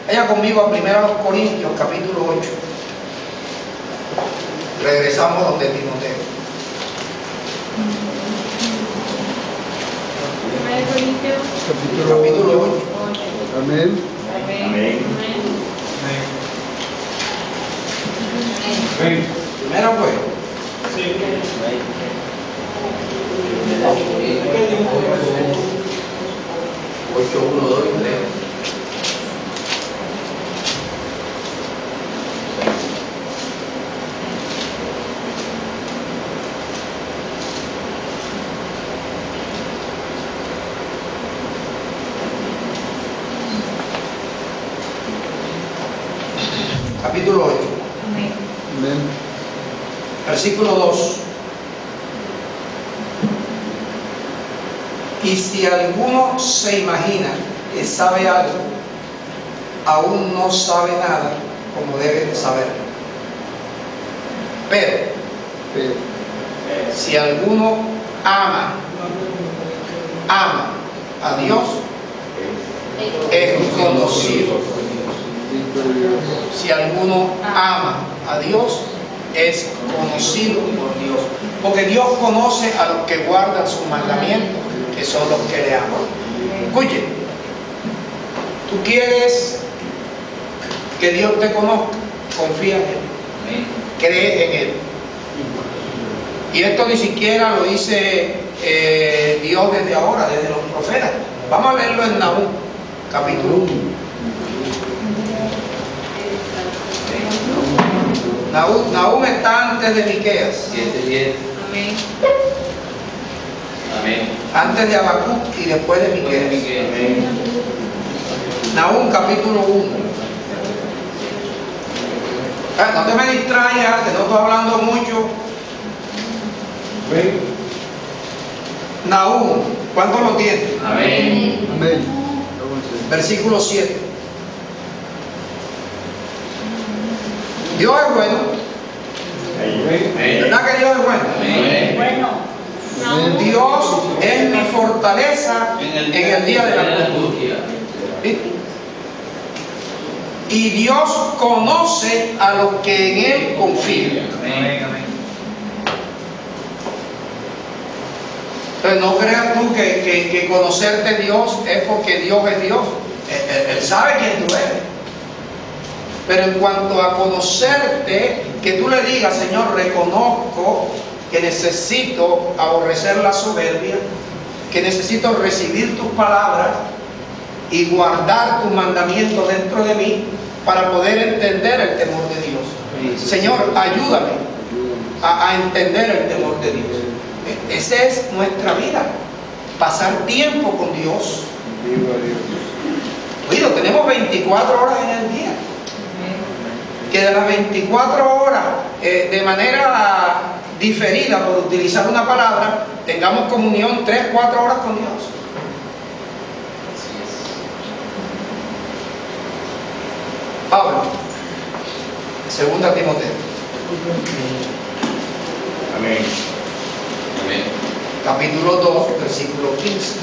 Vaya conmigo a 1 Corintios, capítulo 8. Regresamos donde Timoteo. 1 Corintios, Capítulo 8. Amén. Amén. Primero pues. Ocho, 1, 2 y 3. Capítulo 8, Amén. versículo 2. Y si alguno se imagina que sabe algo, aún no sabe nada como debe de saberlo. Pero si alguno ama a Dios, es conocido. Si alguno ama a Dios, es conocido por Dios. Porque Dios conoce a los que guardan sus mandamientos, que son los que le aman. Escuche, tú quieres que Dios te conozca, confía en Él, cree en Él. Y esto ni siquiera lo dice Dios desde ahora, desde los profetas. Vamos a leerlo en Nahum, capítulo 1. Nahum está antes de Miqueas, 7:10. Amén. Amén. antes de Habacuc y después de Miqueas. Amén. Nahum capítulo 1. No te me distraigas, que no estoy hablando mucho. Nahum, ¿cuánto lo tienes? Amén. Amén. Versículo 7. Dios es bueno. ¿Verdad que Dios es bueno? Amén. Dios es mi fortaleza en el día de la angustia. ¿Viste? Y Dios conoce a los que en Él confían. Amén. Entonces no creas tú que conocerte Dios es porque Dios es Dios. Él sabe quién tú eres. Pero en cuanto a conocerte, que tú le digas, Señor, reconozco que necesito aborrecer la soberbia, que necesito recibir tus palabras y guardar tus mandamientos dentro de mí para poder entender el temor de Dios. Señor, ayúdame a entender el temor de Dios. Esa es nuestra vida, pasar tiempo con Dios. Oído, tenemos 24 horas en el día. Que de las 24 horas, de manera diferida, por utilizar una palabra, tengamos comunión 3, 4 horas con Dios. Pablo, 2 Timoteo, Amén. Amén. capítulo 2, versículo 15.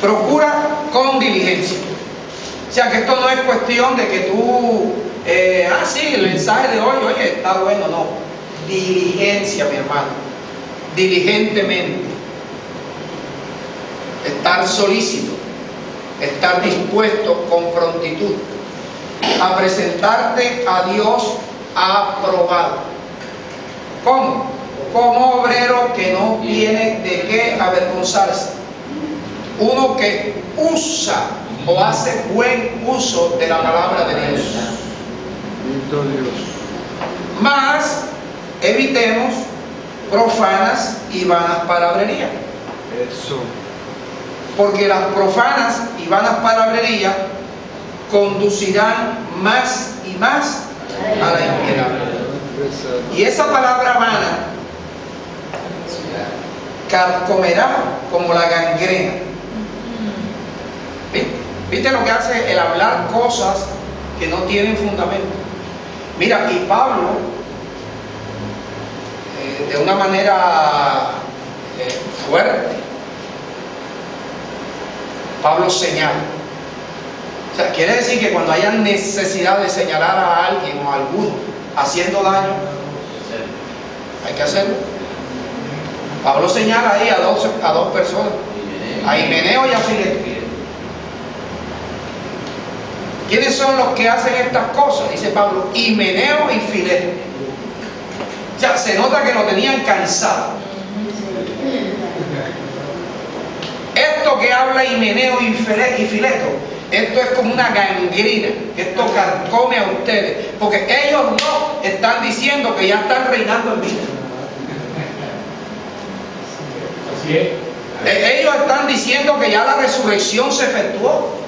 Procura con diligencia. O sea, que esto no es cuestión de que tú, sí, el mensaje de hoy, oye, está bueno, no. Diligencia, mi hermano. Diligentemente. Estar solícito. Estar dispuesto con prontitud a presentarte a Dios aprobado. ¿Cómo? Como obrero que no tiene de qué avergonzarse. Uno que usa o hace buen uso de la palabra de Dios. Bendito Dios. Mas evitemos profanas y vanas palabrerías. Eso. Porque las profanas y vanas palabrerías conducirán más y más a la impiedad. Y esa palabra vana carcomerá como la gangrena. ¿Viste lo que hace el hablar cosas que no tienen fundamento? Mira, y Pablo, de una manera fuerte, Pablo señala O sea, quiere decir que cuando haya necesidad de señalar a alguien o a alguno haciendo daño, hay que hacerlo. Pablo señala ahí a dos personas, a Himeneo y a Fileto. ¿Quiénes son los que hacen estas cosas? Dice Pablo, Himeneo y Fileto. O sea, se nota que lo tenían cansado. Esto que habla Himeneo y Fileto, esto es como una gangrena, esto carcome a ustedes, porque ellos no están diciendo que ya están reinando en vida. Así es. Ellos están diciendo que ya la resurrección se efectuó.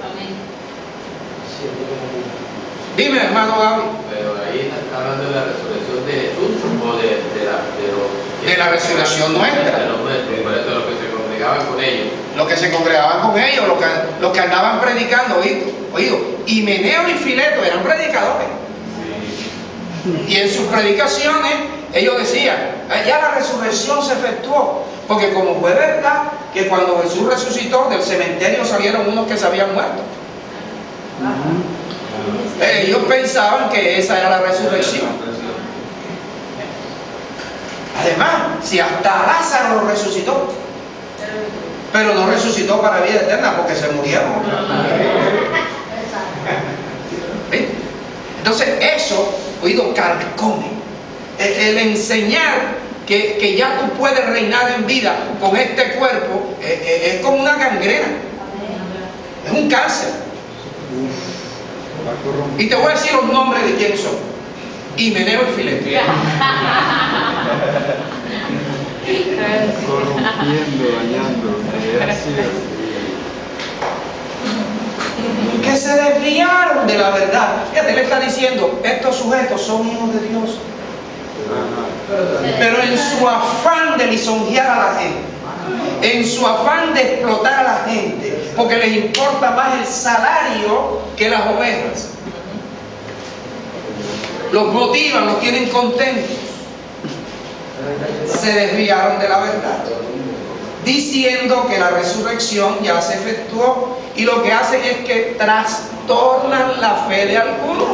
Dime, hermano Gaby. Pero ahí está hablando de la resurrección de Jesús o De la resurrección nuestra. De los nuestros, por eso los que se congregaban con ellos. Los que se congregaban con ellos, los que andaban predicando, oído, Himeneo y Fileto eran predicadores. Y en sus predicaciones ellos decían, ya la resurrección se efectuó. Porque como fue verdad que cuando Jesús resucitó, del cementerio salieron unos que se habían muerto. Ellos pensaban que esa era la resurrección. Además, si hasta Lázaro lo resucitó, pero no resucitó para vida eterna porque se murieron. ¿Sí? Entonces eso, oído, carcome. El enseñar que ya tú puedes reinar en vida con este cuerpo es como una gangrena, es un cáncer. Y te voy a decir los nombres de quiénes son: Himeneo y Fileto. Corrompiendo, dañando, que se desviaron de la verdad. Fíjate, le está diciendo, estos sujetos son hijos de Dios, pero en su afán de lisonjear a la gente, en su afán de explotar a la gente, porque les importa más el salario que las ovejas, los motivan, los tienen contentos, se desviaron de la verdad, diciendo que la resurrección ya se efectuó, y lo que hacen es que trastornan la fe de algunos.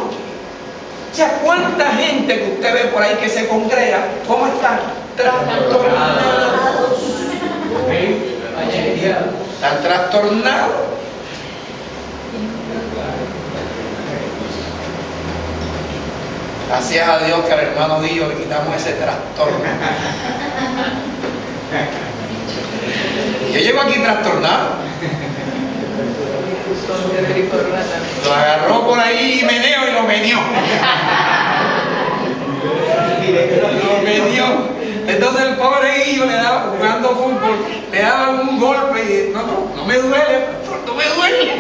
O sea, ¿cuánta gente que usted ve por ahí que se congrega, cómo están? Trastornados. Están trastornados. Gracias a Dios que al hermano Guillo le quitamos ese trastorno. Yo llego aquí trastornado. Lo agarró por ahí Himeneo y lo meneó. Lo meneó. Entonces el pobre Guillo le daba, jugando fútbol, le daban un golpe y no me duele, no me duele.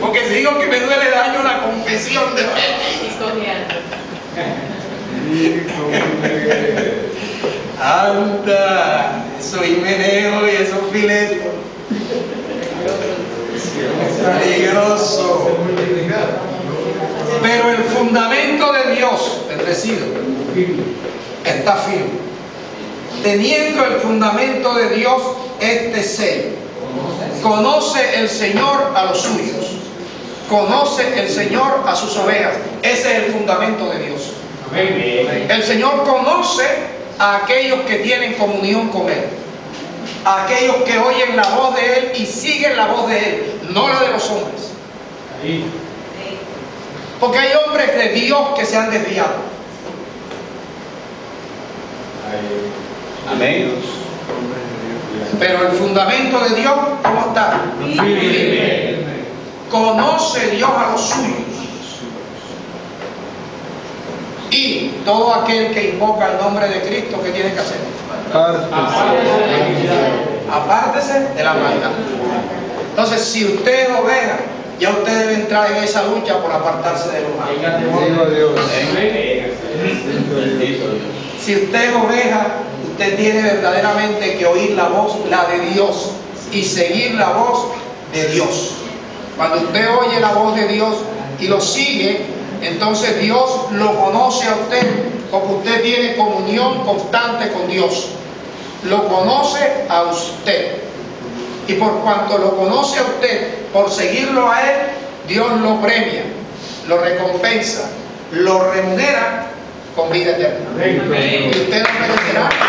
Porque si digo que me duele, daño la confesión de anda, eso Himeneo y eso Fileto. Peligroso. Pero el fundamento de Dios, bendecido, está firme. Teniendo el fundamento de Dios, este sello. Conoce el Señor a los suyos. Conoce el Señor a sus ovejas. Ese es el fundamento de Dios. El Señor conoce a aquellos que tienen comunión con Él, a aquellos que oyen la voz de Él y siguen la voz de Él, no la de los hombres. Porque hay hombres de Dios que se han desviado. Amén. Pero el fundamento de Dios, ¿cómo está? Firme. Conoce Dios a los suyos. Y todo aquel que invoca el nombre de Cristo, ¿qué tiene que hacer? Apártese de la maldad. Entonces, si usted es oveja, ya usted debe entrar en esa lucha por apartarse de lo malo. Si usted es oveja, usted tiene verdaderamente que oír la voz, la de Dios, y seguir la voz de Dios. Cuando usted oye la voz de Dios y lo sigue, entonces Dios lo conoce a usted, porque usted tiene comunión constante con Dios. Lo conoce a usted. Y por cuanto lo conoce a usted, por seguirlo a Él, Dios lo premia, lo recompensa, lo remunera con vida eterna. Amén. Y usted no perecerá